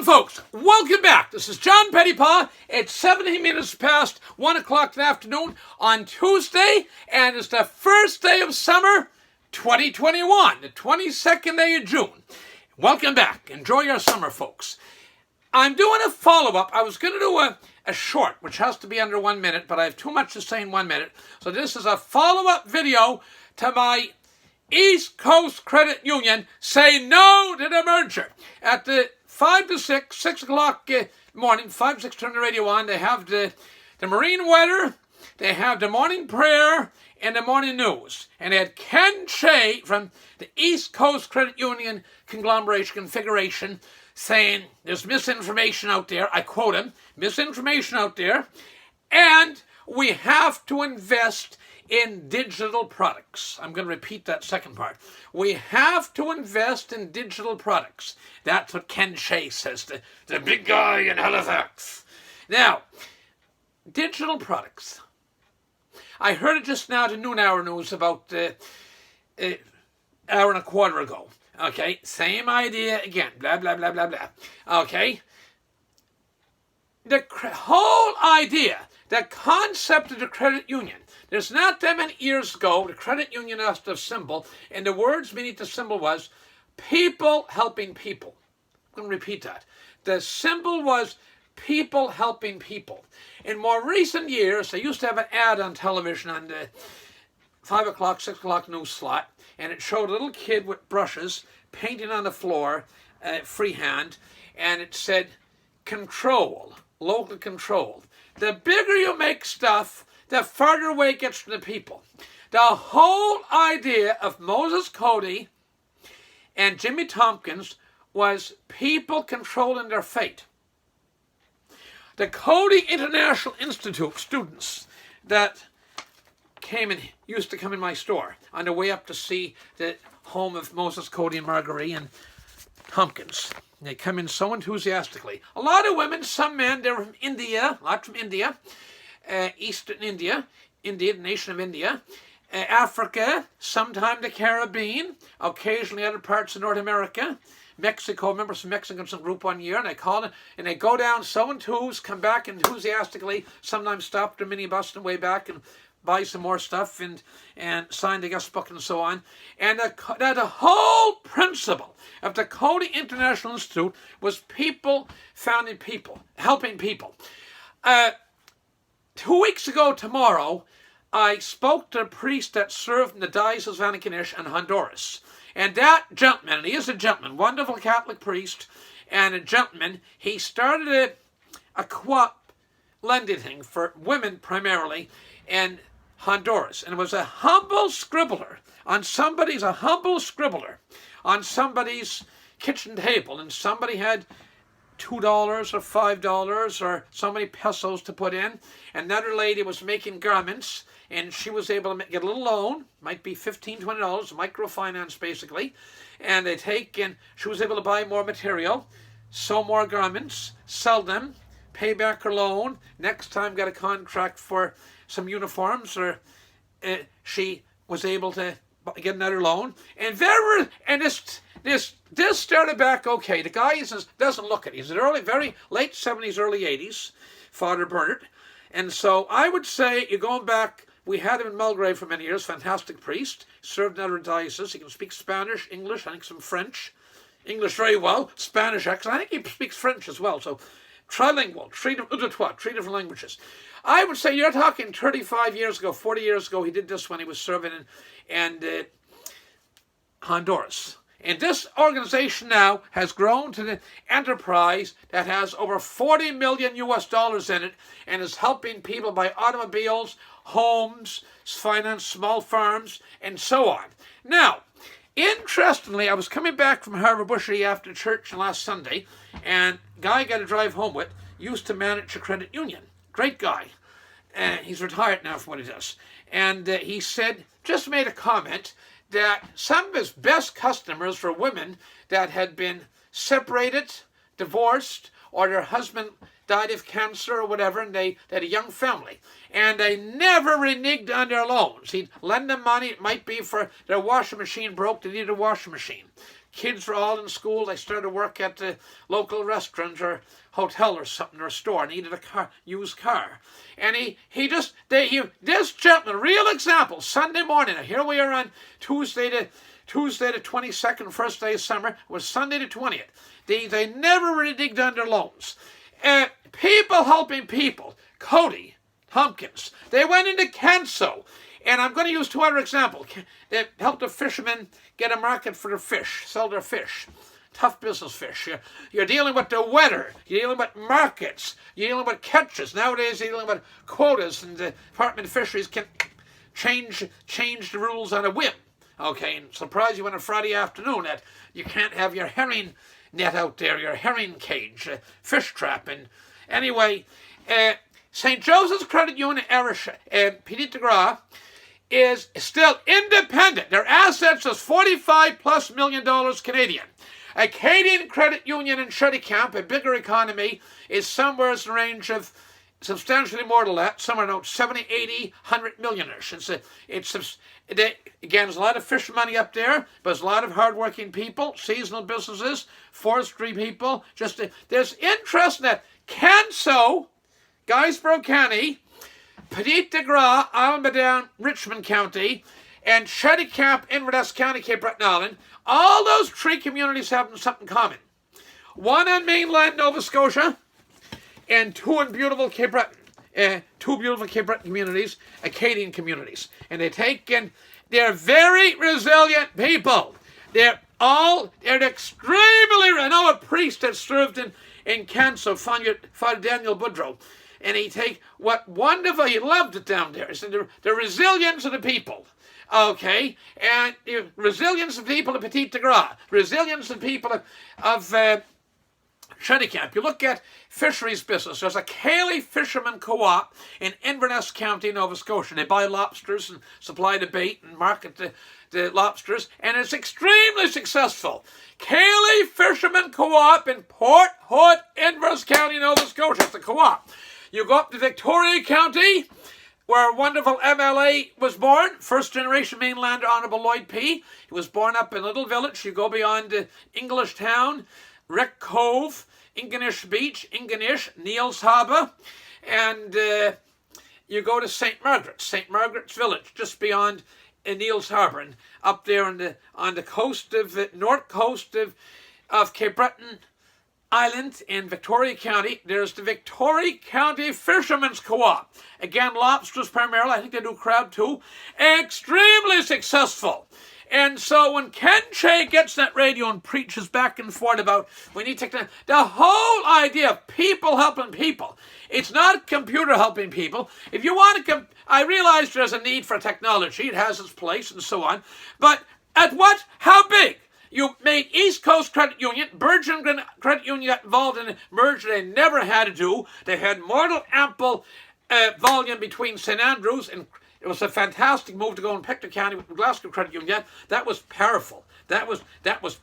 afternoon, folks. Welcome back. This is John Pettipas. It's 17 minutes past 1 o'clock in the afternoon on Tuesday, and it's the first day of summer 2021, the 22nd day of June. Welcome back. Enjoy your summer, folks. I'm doing a follow-up. I was going to do a short, which has to be under 1 minute, but I have too much to say in 1 minute. So this is a follow-up video to my East Coast Credit Union say no to the merger. At the 5 to 6 o'clock morning, 5 to 6, turn the radio on, they have the marine weather, they have the morning prayer, and the morning news. And they had Ken Shea from the East Coast Credit Union conglomeration configuration saying there's misinformation out there. I quote him, misinformation out there, and we have to invest in digital products. I'm going to repeat that second part. We have to invest in digital products. That's what Ken Shea says, the big guy in Halifax. Now, digital products. I heard it just now, the noon hour news, about an hour and a quarter ago. Okay, same idea again, blah, blah, blah, blah, blah. Okay, the whole idea, the concept of the credit union, there's not that many years ago, the credit union asked a symbol, and the words beneath the symbol was people helping people. I'm going to repeat that. The symbol was people helping people. In more recent years, they used to have an ad on television on the 5 o'clock, 6 o'clock news slot, and it showed a little kid with brushes painting on the floor, freehand, and it said, control, local control. The bigger you make stuff, the farther away it gets from the people. The whole idea of Moses Cody and Jimmy Tompkins was people controlling their fate. The Cody International Institute students that used to come in my store on their way up to see the home of Moses Cody and Marguerite and Tompkins. They come in so enthusiastically. A lot of women, some men, they're from India, a lot from India, Eastern India, the nation of India, Africa, sometime the Caribbean, occasionally other parts of North America, Mexico. Remember some Mexicans in a group 1 year, and they call it, and they go down so enthused, come back enthusiastically, sometimes stop their minibus on the way back and buy some more stuff and sign the guest book and so on. And the whole principle of the Cody International Institute was people founding people, helping people. 2 weeks ago tomorrow, I spoke to a priest that served in the Diocese of Vatican in Honduras. And that gentleman, and he is a gentleman, wonderful Catholic priest and a gentleman, he started a co-op lending thing for women primarily in Honduras. And it was a humble scribbler on somebody's kitchen table. And somebody had $2 or $5 or so many pesos to put in. Another lady was making garments, and she was able to get a little loan, might be $15, $20, microfinance basically. And they and she was able to buy more material, sew more garments, sell them, pay back her loan. Next time got a contract for some uniforms, or she was able to get another loan. And this started back okay. The guy doesn't look it. He's in very late 70s, early 80s, Father Bernard. And so I would say you're going back. We had him in Mulgrave for many years, fantastic priest, served in other dioceses. He can speak Spanish, English, I think some French. English very well, Spanish accent. I think he speaks French as well. So trilingual, three different languages. I would say you're talking 35 years ago, 40 years ago, he did this when he was serving in Honduras. And this organization now has grown to the enterprise that has over $40 million in it and is helping people buy automobiles, homes, finance small farms, and so on. Now, interestingly, I was coming back from Harbour Bushy after church last Sunday, and a guy I got to drive home with used to manage a credit union. Great guy. He's retired now from what he does. And he said, just made a comment that some of his best customers were women that had been separated, divorced, or their husband died of cancer or whatever, and they had a young family. And they never reneged on their loans. He'd lend them money. It might be for their washing machine broke, they needed a washing machine. kids were all in school. They started to work at the local restaurant or hotel or something, or a store, needed a car, used car. And this gentleman, real example, Sunday morning, here we are on Tuesday the 22nd, first day of summer, was Sunday the 20th. They never really digged under loans. People helping people. Cody Tompkins. They went into Canso. And I'm going to use two other examples. They helped the fishermen get a market for their fish, sell their fish. Tough business fish. You're dealing with the weather. You're dealing with markets. You're dealing with catches. Nowadays, you're dealing with quotas, and the Department of Fisheries can change the rules on a whim. Okay, and surprise you on a Friday afternoon that you can't have your herring net out there, your herring cage, fish trap. And anyway, St. Joseph's Credit Union, Pettipas, is still independent. Their assets is $45+ million Canadian. Acadian Credit Union in Shettycamp, a bigger economy, is somewhere in the range of substantially more than that, somewhere around 70, 80, 100 million-ish. Again, there's a lot of fish money up there, but there's a lot of hard-working people, seasonal businesses, forestry people. There's interest in that. Canso, Guysborough County, Pettipas, Almaden, Richmond County, and Shettycamp, Inverness County, Cape Breton Island, all those three communities have something common. One on mainland Nova Scotia, and two in beautiful Cape Breton. Two beautiful Cape Breton communities, Acadian communities. And they're very resilient people. They're extremely, I know a priest that served in Canso, Father Daniel Boudreau. And he loved it down there. He said the resilience of the people. Okay, and the resilience of people of Pettipas, resilience of people of Shettycamp. You look at fisheries business. There's a Cayley Fisherman Co-op in Inverness County, Nova Scotia. They buy lobsters and supply the bait and market the lobsters, and it's extremely successful. Cayley Fisherman Co-op in Port Hood, Inverness County, Nova Scotia. It's a co-op. You go up to Victoria County, where a wonderful MLA was born, first-generation mainlander, Honourable Lloyd P. He was born up in a little village. You go beyond English Town, Rick Cove, Ingonish Beach, Ingonish, Niels Harbour, and you go to St. Margaret's Village, just beyond Niels Harbour, and up there on the coast of north coast of Cape Breton Island in Victoria County. There's the Victoria County Fishermen's Co-op. Again, lobsters primarily. I think they do crab too. Extremely successful. And so when Ken Shea gets that radio and preaches back and forth about we need technology, the whole idea of people helping people, it's not computer helping people. If you want to, I realize there's a need for technology. It has its place and so on. But at what? How big? You made East Coast Credit Union, Virgin Credit Union got involved in a merger they never had to do. They had more than ample volume between St. Andrews, and it was a fantastic move to go in Pictou County with Glasgow Credit Union. That was powerful. That was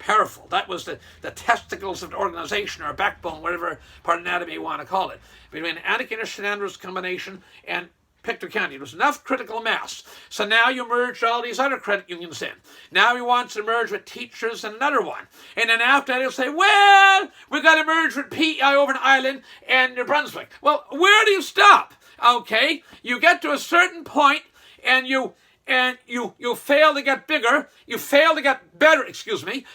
powerful. That was the testicles of the organization, or backbone, whatever part of anatomy you want to call it. Between Anakin and St. Andrews combination and Pictou County. There was enough critical mass. So now you merge all these other credit unions in. Now he wants to merge with teachers and another one. And then after that he'll say, well, we've got to merge with PEI over in Ireland and New Brunswick. Well, where do you stop? Okay, you get to a certain point and you fail to get bigger, you fail to get better,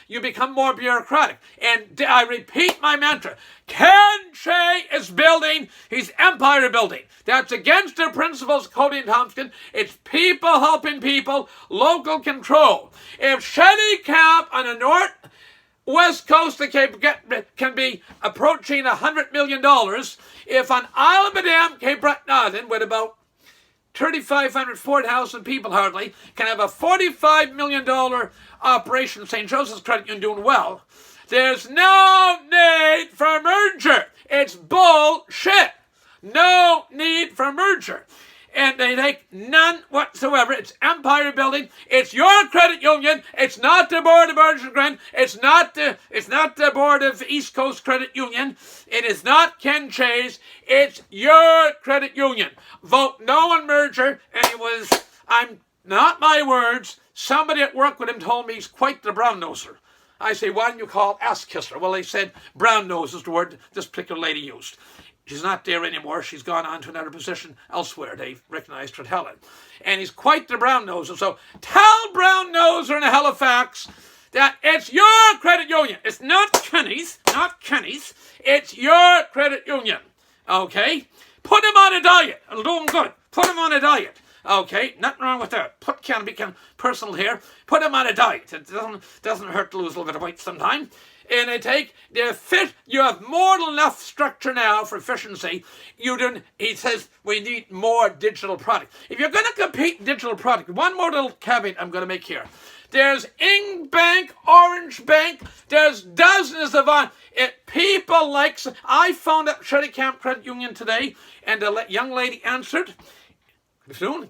you become more bureaucratic. And I repeat my mantra, Ken Shea is building, he's empire building. That's against the principles of Cody and Thompson. It's people helping people, local control. If Shettycamp on the northwest coast of Cape can be approaching $100 million, if on Isle of Madame, Cape Breton Island, with about 3,500, 4,000 people hardly, can have a $45 million operation, St. Joseph's Credit Union doing well, there's no need for a merger. It's bullshit. No need for a merger. And they take none whatsoever. It's empire building. It's your credit union. It's not the board of Virgin Grand. It's not the board of East Coast Credit Union. It is not Ken Shea's. It's your credit union. Vote no on merger. And not my words. Somebody at work with him told me he's quite the brown noser. I say, why don't you call ass kisser? Well, they said brown nose is the word this particular lady used. She's not there anymore. She's gone on to another position elsewhere. They recognized her at Helen. And he's quite the brown noser. So tell brown noser in Halifax that it's your credit union. It's not Kenny's, It's your credit union. Okay? Put him on a diet. It'll do him good. Put him on a diet. Okay? Nothing wrong with that. Can't be personal here. Put him on a diet. It doesn't hurt to lose a little bit of weight sometime. And I take the fit. You have more than enough structure now for efficiency. He says we need more digital product. If you're going to compete in digital product, one more little caveat I'm going to make here. There's Bank, Orange Bank. There's dozens of people like. I phoned up Sherry Camp Credit Union today, and the young lady answered.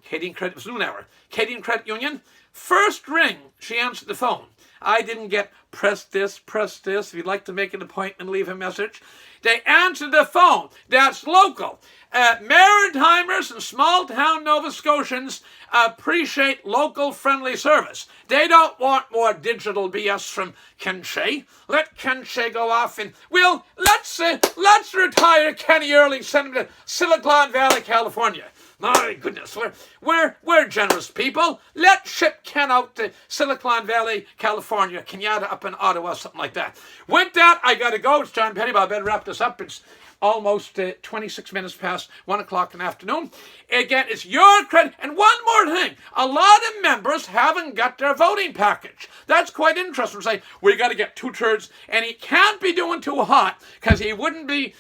Katie Credit was noon hour. Katie Credit Union. First ring, she answered the phone. I didn't get press this. If you'd like to make an appointment, leave a message. They answered the phone. That's local. Maritimers and small town Nova Scotians appreciate local friendly service. They don't want more digital BS from Ken Shea. Let Ken Shea go off and let's retire Kenny early, send him to Silicon Valley, California. My goodness, we're generous people. Let's ship Ken out to Silicon Valley, California, Kenyatta up in Ottawa, something like that. With that, I got to go. It's John Pettipas. I better wrap this up. It's almost 26 minutes past 1 o'clock in the afternoon. Again, it's your credit. And one more thing. A lot of members haven't got their voting package. That's quite interesting. Say, we got to get 2/3, and he can't be doing too hot because he wouldn't be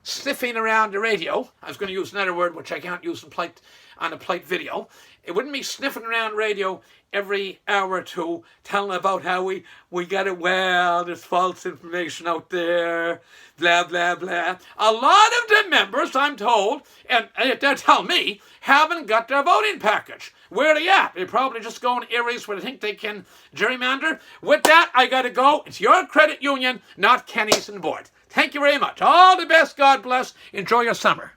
sniffing around the radio. I was going to use another word which I can't use on a plate video. It wouldn't be sniffing around radio every hour or two, telling about how we got it well, there's false information out there, blah, blah, blah. A lot of the members, I'm told, and they tell me, haven't got their voting package. Where are they at? They're probably just going areas where they think they can gerrymander. With that, I got to go. It's your credit union, not Kenny's and Board. Thank you very much. All the best. God bless. Enjoy your summer.